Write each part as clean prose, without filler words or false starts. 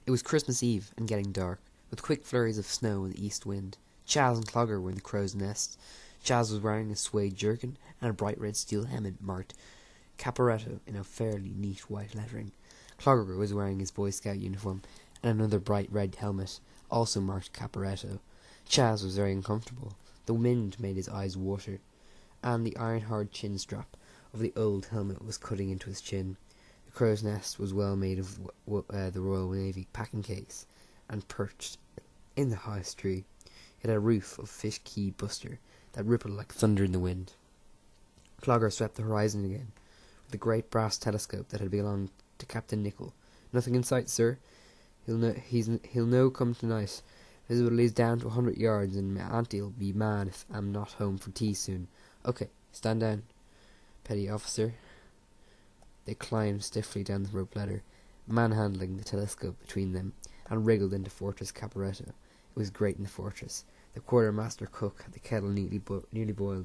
It was Christmas Eve, and getting dark, with quick flurries of snow and the east wind. Chaz and Clogger were in the crow's nest. Chaz was wearing a suede jerkin and a bright red steel helmet marked Caporetto in a fairly neat white lettering. Clogger was wearing his Boy Scout uniform and another bright red helmet, also marked Caporetto. Chaz was very uncomfortable. The wind made his eyes water, and the iron-hard chin strap of the old helmet was cutting into his chin. The crow's nest was well made of the Royal Navy packing case, and perched in the highest tree. It had a roof of fish key buster that rippled like thunder in the wind. Clogger swept the horizon again, with the great brass telescope that had belonged to Captain Nicholl. "Nothing in sight, sir. He'll no come tonight. Visibility's down to 100 yards, and my Auntie'll be mad if I'm not home for tea soon. Okay, stand down, petty officer." They climbed stiffly down the rope ladder, manhandling the telescope between them, and wriggled into Fortress Caporetto. It was great in the fortress. The quartermaster cook had the kettle nearly boiled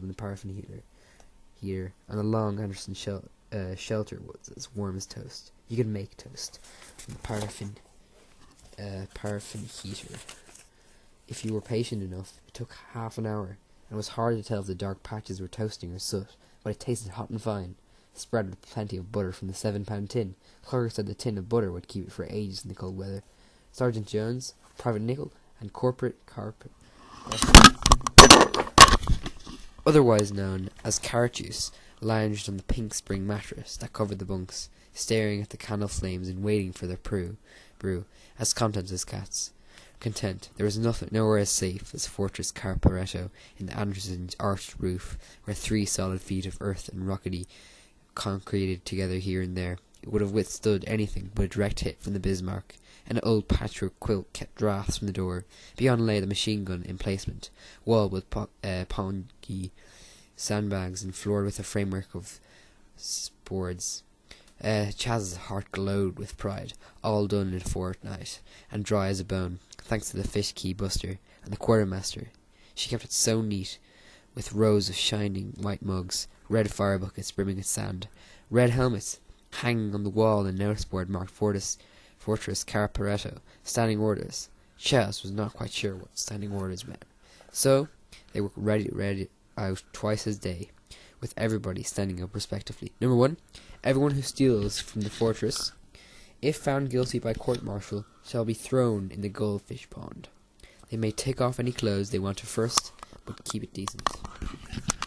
in the paraffin heater, and the long Anderson shelter was as warm as toast. You could make toast from the paraffin heater. If you were patient enough, it took half an hour, and it was hard to tell if the dark patches were toasting or soot, but it tasted hot and fine, spread with plenty of butter from the 7-pound tin. Clogger said the tin of butter would keep it for ages in the cold weather. Sergeant Jones, Private Nicholl, and Corporal Carpet, otherwise known as Carrot Juice, lounged on the pink spring mattress that covered the bunks, staring at the candle flames and waiting for their brew, as content as cats. Content, there was nowhere as safe as Fortress Caporetto in the Anderson's arched roof, where 3 solid feet of earth and rockety concreted together here and there. It would have withstood anything but a direct hit from the Bismarck. An old patchwork quilt kept draughts from the door. Beyond lay the machine gun emplacement, walled with pongy sandbags and floored with a framework of boards. Chaz's heart glowed with pride, all done in a fortnight, and dry as a bone, thanks to the fish key buster and the quartermaster. She kept it so neat, with rows of shining white mugs, red fire buckets brimming with sand, red helmets hanging on the wall, and a notice board marked Fortis Fortress Caporetto, standing orders. Chaz was not quite sure what standing orders meant, so they were read out twice a day, with everybody standing up respectively. Number 1. Everyone who steals from the fortress, if found guilty by court-martial, shall be thrown in the goldfish pond. They may take off any clothes they want to first, but keep it decent.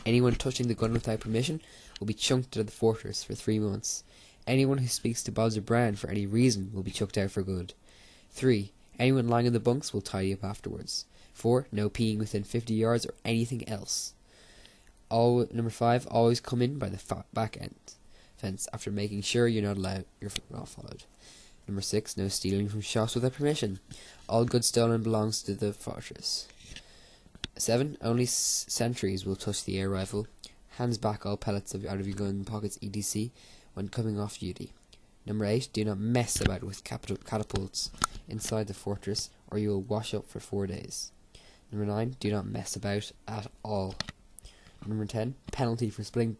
Anyone touching the gun without permission will be chunked out of the fortress for 3 months. Anyone who speaks to Bobs or Brown for any reason will be chucked out for good. 3. Anyone lying in the bunks will tidy up afterwards. 4. No peeing within 50 yards or anything else. Number 5. Always come in by the back end fence after making sure you're not followed. Number 6. No stealing from shops without permission. All goods stolen belongs to the fortress. 7. Only sentries will touch the air rifle. Hands back all pellets out of your gun pockets, etc., when coming off duty. Number 8. Do not mess about with catapults inside the fortress, or you will wash up for 4 days. Number 9. Do not mess about at all. Number 10. Penalty for spitting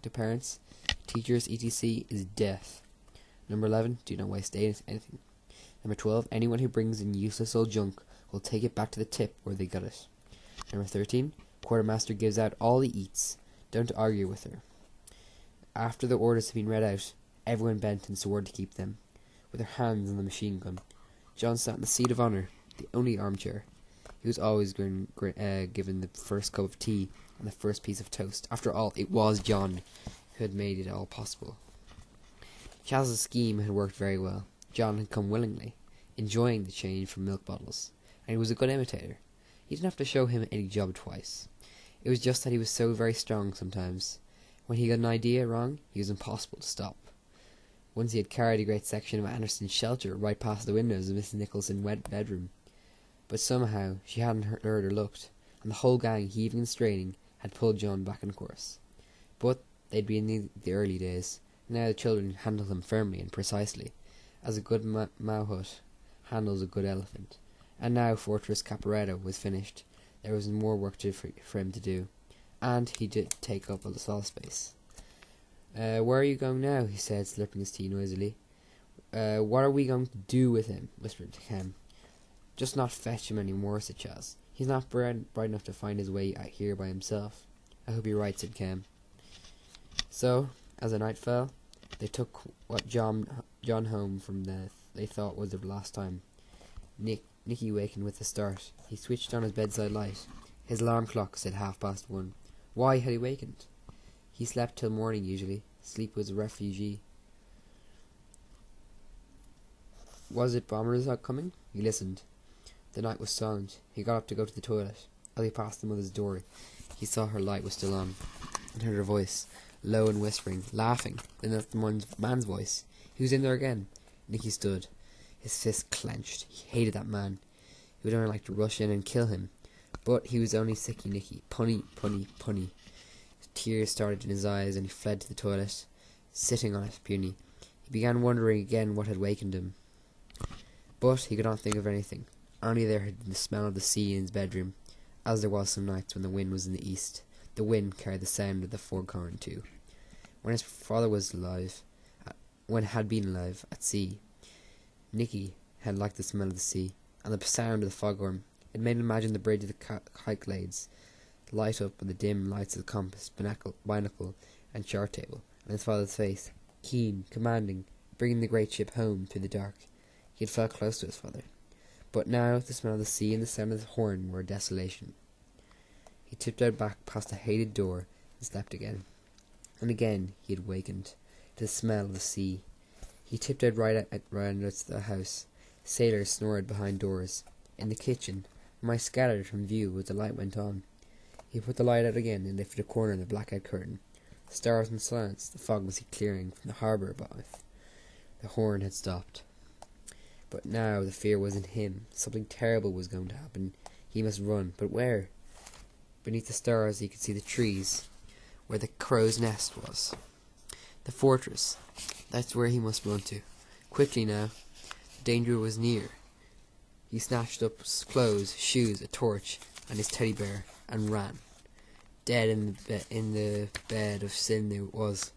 to parents, teachers, etc. is death. Number 11. Do not waste anything. Number 12. Anyone who brings in useless old junk will take it back to the tip where they got it. Number 13. Quartermaster gives out all he eats. Don't argue with her. After the orders had been read out, everyone bent and swore to keep them, with their hands on the machine gun. John sat in the seat of honour, the only armchair. He was always given the first cup of tea and the first piece of toast. After all, it was John who had made it all possible. Chaz's scheme had worked very well. John had come willingly, enjoying the change from milk bottles, and he was a good imitator. He didn't have to show him any job twice. It was just that he was so very strong sometimes. When he got an idea wrong, he was impossible to stop. Once he had carried a great section of Anderson's shelter right past the windows of Mrs. Nicholson's wet bedroom. But somehow she hadn't heard or looked, and the whole gang, heaving and straining, had pulled John back on course. But they'd been in the early days. Now the children handled him firmly and precisely, as a good Mahout handles a good elephant. And now Fortress Caporetto was finished. There was more work for him to do, and he did take up a lot of space. Where are you going now? He said, slurping his tea noisily. What are we going to do with him? Whispered Ken. Just not fetch him any more, said Chaz. He's not bright enough to find his way out here by himself. I hope you're right, said Ken. So, as the night fell, they took what John home from they thought was the last time. Nicky wakened with a start. He switched on his bedside light. His alarm clock said 1:30. Why had he wakened? He slept till morning usually. Sleep was a refugee. Was it bombers out coming? He listened. The night was silent. He got up to go to the toilet. As he passed the mother's door, he saw her light was still on, and heard her voice, low and whispering, laughing. Then that's the man's voice. He was in there again. Nicky stood, his fist clenched. He hated that man. He would only like to rush in and kill him. But he was only sicky Nicky. Punny, punny, punny. Tears started in his eyes, and he fled to the toilet, sitting on it, puny. He began wondering again what had wakened him. But he could not think of anything. Only there had been the smell of the sea in his bedroom, as there was some nights when the wind was in the east. The wind carried the sound of the foghorn too. When his father was alive, had been alive at sea, Nicky had liked the smell of the sea, and the sound of the foghorn. It made him imagine the bridge of the Kyklades, light up with the dim lights of the compass, binocle, and chart table, and his father's face, keen, commanding, bringing the great ship home through the dark. He had felt close to his father. But now the smell of the sea and the sound of the horn were a desolation. He tiptoed back past the hated door and slept again. And again he had wakened to the smell of the sea. He tiptoed round the house. Sailors snored behind doors. In the kitchen, mice scattered from view as the light went on. He put the light out again and lifted a corner of the blackout curtain. The stars in silence, the fog was clearing from the harbour above. The horn had stopped. But now the fear was in him. Something terrible was going to happen. He must run. But where? Beneath the stars he could see the trees, where the crow's nest was. The fortress. That's where he must run to. Quickly now. The danger was near. He snatched up clothes, shoes, a torch, and his teddy bear, and ran. Dead in the bed of sin there was,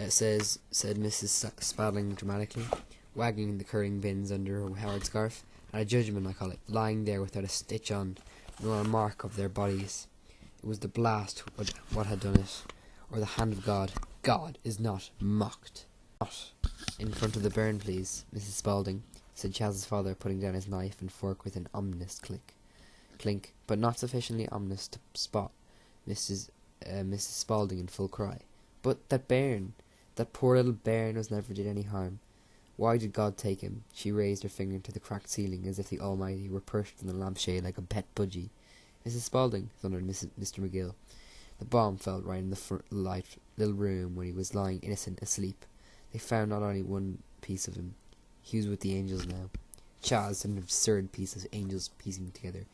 said Mrs. Spalding dramatically, wagging the curling bins under her Howard scarf. And a judgment, I call it, lying there without a stitch on, nor a mark of their bodies. It was the blast what had done it, or the hand of God. God is not mocked. Not in front of the bairn, please, Mrs. Spalding, said Chaz's father, putting down his knife and fork with an ominous clink, but not sufficiently ominous to spot Mrs. Spalding in full cry. But that bairn, that poor little bairn, never did any harm. Why did God take him? She raised her finger to the cracked ceiling as if the Almighty were perched on the lampshade like a pet budgie. Mrs. Spalding, thundered Mr. McGill. The bomb fell right in the light little room where he was lying innocent asleep. They found not only one piece of him. He was with the angels now. Chaz had an absurd piece of angels piecing together.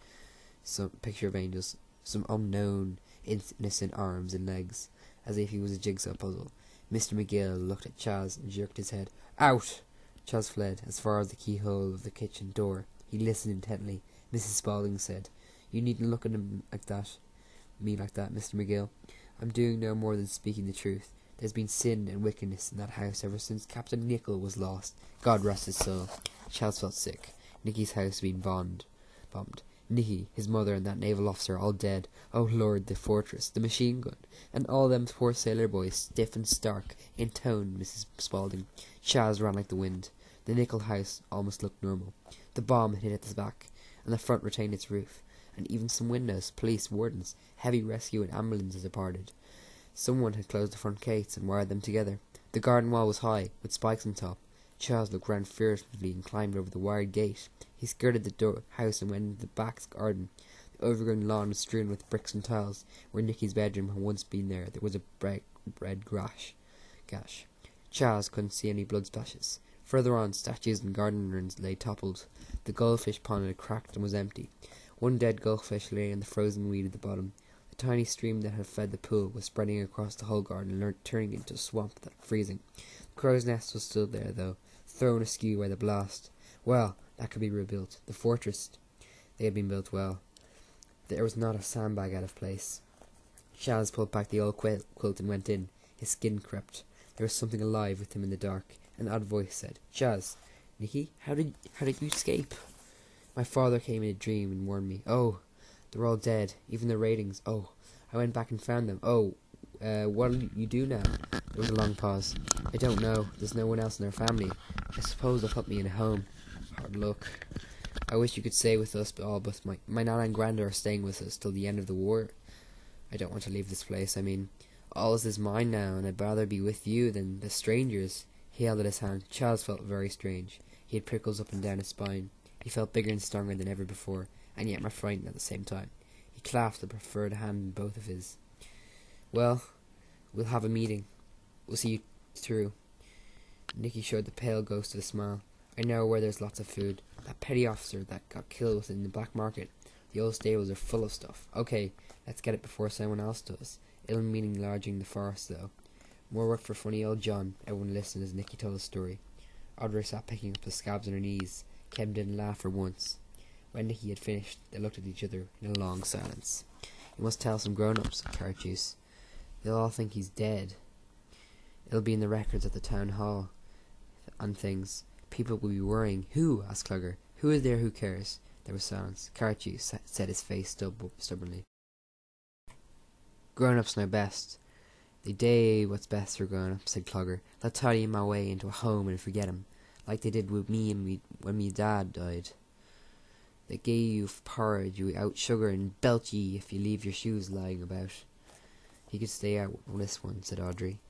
Some picture of angels, some unknown innocent arms and legs, as if he was a jigsaw puzzle. Mr. McGill looked at Chaz and jerked his head. Out! Chaz fled as far as the keyhole of the kitchen door. He listened intently. Mrs. Spalding said, You needn't look at me like that, Mr. McGill. I'm doing no more than speaking the truth. There's been sin and wickedness in that house ever since Captain Nicholl was lost. God rest his soul. Chaz felt sick. Nicky's house had been bombed. Nicky, his mother, and that naval officer all dead. Oh Lord, the fortress, the machine gun, and all them poor sailor boys, stiff and stark, intoned Mrs. Spalding. Chaz ran like the wind. The Nicholl house almost looked normal. The bomb had hit at the back, and the front retained its roof, and even some windows, police, wardens, heavy rescue and ambulances departed. Someone had closed the front gates and wired them together. The garden wall was high, with spikes on top. Charles looked round furtively and climbed over the wired gate. He skirted the house and went into the back garden. The overgrown lawn was strewn with bricks and tiles. Where Nicky's bedroom had once been there was a red gash. Charles couldn't see any blood splashes. Further on, statues and garden urns lay toppled. The goldfish pond had cracked and was empty. One dead goldfish lay in the frozen weed at the bottom. The tiny stream that had fed the pool was spreading across the whole garden and turning into a swamp that was freezing. The crow's nest was still there, though, thrown askew by the blast. Well, that could be rebuilt. The fortress, they had been built well. There was not a sandbag out of place. Chaz pulled back the old quilt and went in. His skin crept. There was something alive with him in the dark, An odd voice said, "Chaz, Nicky, how did you escape?" "My father came in a dream and warned me." "Oh, they're all dead, even the ratings." "Oh, I went back and found them." "Oh, what'll you do now?" There was a long pause. "I don't know. There's no one else in our family. I suppose they'll put me in a home. Hard luck. I wish you could stay with us, but my nana and granda are staying with us till the end of the war. I don't want to leave this place. I mean, all is mine now, and I'd rather be with you than the strangers." He held out his hand. Charles felt very strange. He had prickles up and down his spine. He felt bigger and stronger than ever before, and yet more frightened at the same time. He clasped the preferred hand in both of his. "Well, we'll have a meeting. We'll see you through." Nicky showed the pale ghost of a smile. "I know where there's lots of food. That petty officer that got killed in the black market. The old stables are full of stuff. Okay, let's get it before someone else does. It'll mean enlarging the forest, though. More work for funny old John." Everyone listened as Nicky told his story. Audrey sat picking up the scabs on her knees. Kem didn't laugh for once. When Nicky had finished, they looked at each other in a long silence. "You must tell some grown-ups," said Carrot Juice. "They'll all think he's dead. It'll be in the records at the town hall and things. People will be worrying." "Who?" asked Clogger. "Who is there who cares?" There was silence. Carrot Juice set his face stubbornly. "Grown-ups know best. They do what's best for grown-ups," said Clogger. "They'll tidy him away into a home and forget him, like they did with me when me dad died. They gave you porridge without sugar and belt ye if you leave your shoes lying about." "He could stay out on this one," said Audrey.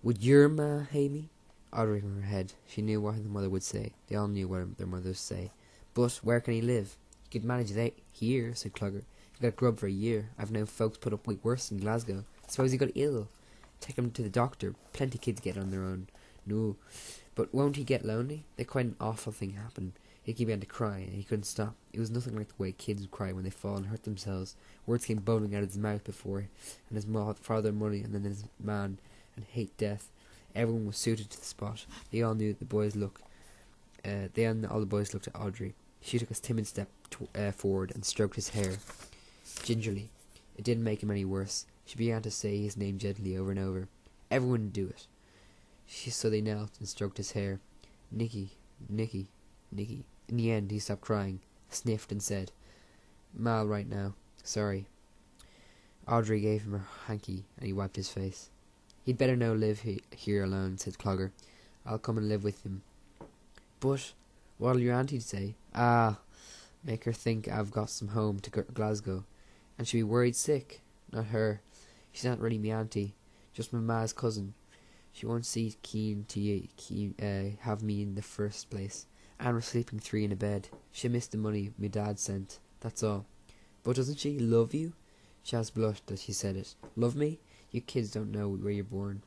"Would your ma hate me?" Audrey hung her head. She knew what her mother would say. They all knew what their mothers say. "But where can he live?" "You could manage it out here," said Clogger. "You got grub for a year. I've known folks put up with worse in Glasgow. Suppose he got ill. Take him to the doctor. Plenty kids get on their own." "No, but won't he get lonely?" Then quite an awful thing happened. Nicky began to cry, and he couldn't stop. It was nothing like the way kids would cry when they fall and hurt themselves. Words came bowling out of his mouth before, and his father money, and then his man, and hate death. Everyone was suited to the spot. They all knew the boys look. All the boys looked at Audrey. She took a timid step forward and stroked his hair gingerly. It didn't make him any worse. She began to say his name gently over and over. Everyone would do it. So they knelt and stroked his hair. "Nicky, Nicky, Nicky." In the end, he stopped crying, sniffed, and said, "Ma, right now. Sorry." Audrey gave him her hanky, and he wiped his face. "He'd better no live here alone," said Clogger. "I'll come and live with him." "But what'll your auntie say?" "Ah, make her think I've got some home to Glasgow, and she'll be worried sick." "Not her. She's not really me auntie, just my ma's cousin. She won't see keen to have me in the first place. And we're sleeping three in a bed. She missed the money me dad sent, that's all." "But doesn't she love you?" Chaz blushed as she said it. "Love me? You kids don't know where you're born.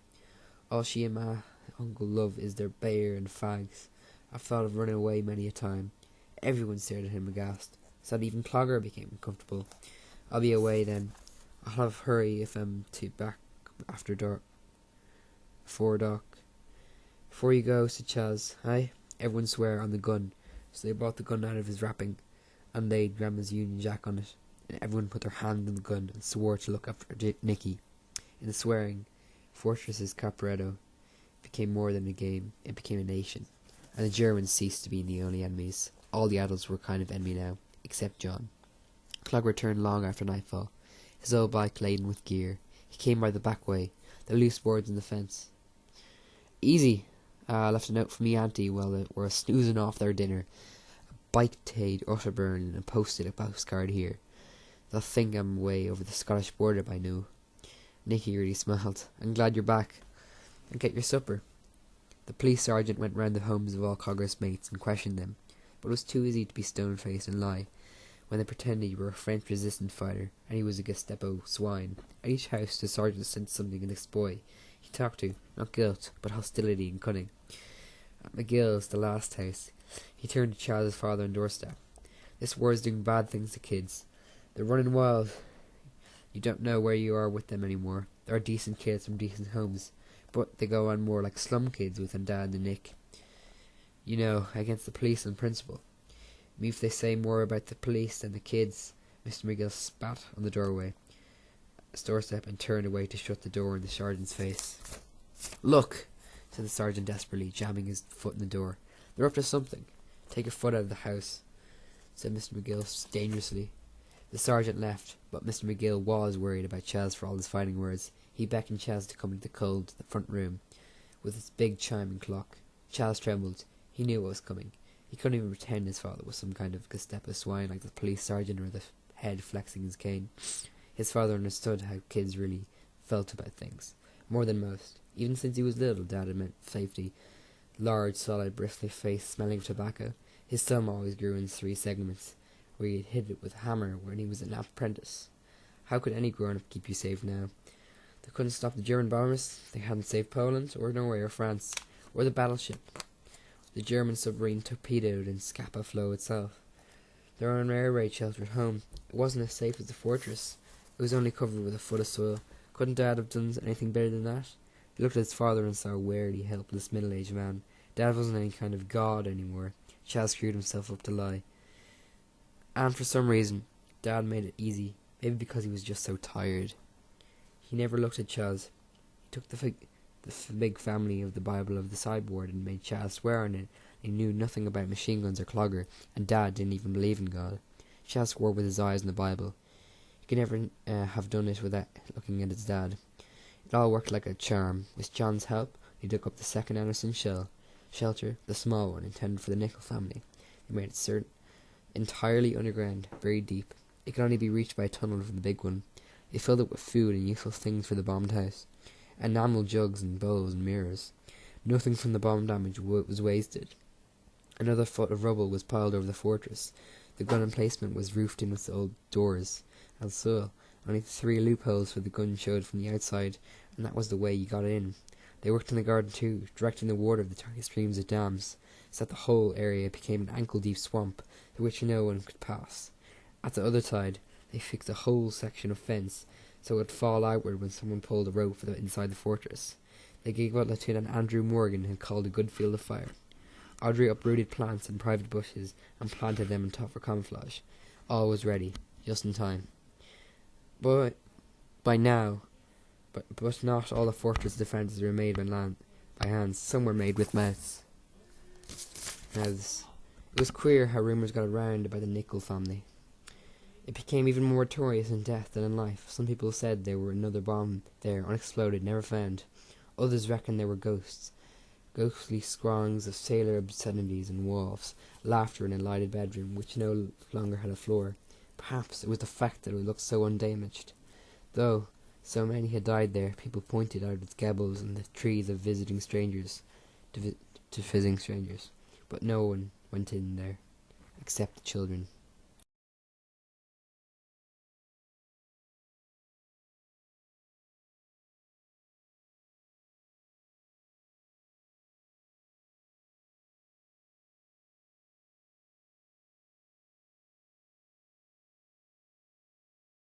All she and my uncle love is their beer and fags. I've thought of running away many a time." Everyone stared at him aghast, so that even Clogger became uncomfortable. "I'll be away then. I'll have hurry if I'm back after dark. Before dark." "Before you go," said Chaz. "Aye?" Everyone swore on the gun, so they brought the gun out of his wrapping and laid Grandma's Union Jack on it, and everyone put their hand on the gun and swore to look after Nicky. In the swearing, Fortress's Caporetto became more than a game, it became a nation, and the Germans ceased to be the only enemies. All the adults were kind of enemy now, except John. Clogger returned long after nightfall, his old bike laden with gear. He came by the back way, the loose boards in the fence. "Easy. I left a note for me auntie while they were snoozing off their dinner. A bite-taid Otterburn and posted a postcard here. They'll think I'm away over the Scottish border by now." Nicky really smiled. "I'm glad you're back. And get your supper." The police sergeant went round the homes of all Clogger's mates and questioned them, but it was too easy to be stone-faced and lie when they pretended you were a French resistance fighter and he was a Gestapo swine. At each house the sergeant sent something in this boy he talked to, not guilt, but hostility and cunning. At McGill's, the last house, he turned to Charles's father on doorstep. "This war's doing bad things to kids. They're running wild. You don't know where you are with them anymore. There are decent kids from decent homes, but they go on more like slum kids with a dad and Nick. You know, against the police on principle. Me if they say more about the police than the kids." Mr. McGill spat on the doorstep and turned away to shut the door in the sergeant's face. "Look, said the sergeant desperately, jamming his foot in the door. "They're up to something." "Take your foot out of the house," said Mr. McGill dangerously. The sergeant left, but Mr. McGill was worried about Chaz for all his fighting words. He beckoned Chaz to come into the cold to the front room, with its big chiming clock. Chaz trembled. He knew what was coming. He couldn't even pretend his father was some kind of Gestapo swine like the police sergeant or the head flexing his cane. His father understood how kids really felt about things, more than most. Even since he was little, Dad had meant safety. Large, solid, bristly face smelling of tobacco. His thumb always grew in 3 segments, where he had hit it with a hammer when he was an apprentice. How could any grown-up keep you safe now? They couldn't stop the German bombers. They hadn't saved Poland, or Norway, or France, or the battleship. The German submarine torpedoed in Scapa Flow itself. Their own air raid shelter at home. It wasn't as safe as the fortress. It was only covered with a foot of soil. Couldn't Dad have done anything better than that? He looked at his father and saw a wearily helpless middle-aged man. Dad wasn't any kind of god anymore. Chaz screwed himself up to lie. And for some reason, Dad made it easy. Maybe because he was just so tired. He never looked at Chaz. He took the big family of the Bible of the sideboard and made Chaz swear on it. He knew nothing about machine guns or clogger, and Dad didn't even believe in God. Chaz swore with his eyes on the Bible. He could never have done it without looking at his dad. It all worked like a charm. With John's help, he dug up the second Anderson shelter, the small one intended for the Nickel family. He made it entirely underground, very deep. It could only be reached by a tunnel from the big one. They filled it with food and useful things for the bombed house. Enamel jugs and bowls and mirrors. Nothing from the bomb damage was wasted. Another foot of rubble was piled over the fortress. The gun emplacement was roofed in with old doors and soil. Only 3 loopholes for the gun showed from the outside, and that was the way you got in. They worked in the garden too, directing the water of the tiny streams of dams, so that the whole area became an ankle-deep swamp through which no one could pass. At the other side, they fixed a whole section of fence, so it would fall outward when someone pulled a rope inside the fortress. They gave what Lieutenant Andrew Morgan had called a good field of fire. Audrey uprooted plants and private bushes and planted them on top for camouflage. All was ready, just in time. But not all the fortress defences were made by hands. Some were made with mouths. It was queer how rumours got around about the Nickel family. It became even more notorious in death than in life. Some people said there were another bomb there, unexploded, never found. Others reckoned there were ghosts. Ghostly scrawlings of sailor obscenities and wolves, laughter in a lighted bedroom which no longer had a floor. Perhaps it was the fact that it looked so undamaged. Though so many had died there, people pointed out its gables and the trees of visiting strangers, but no one went in there, except the children.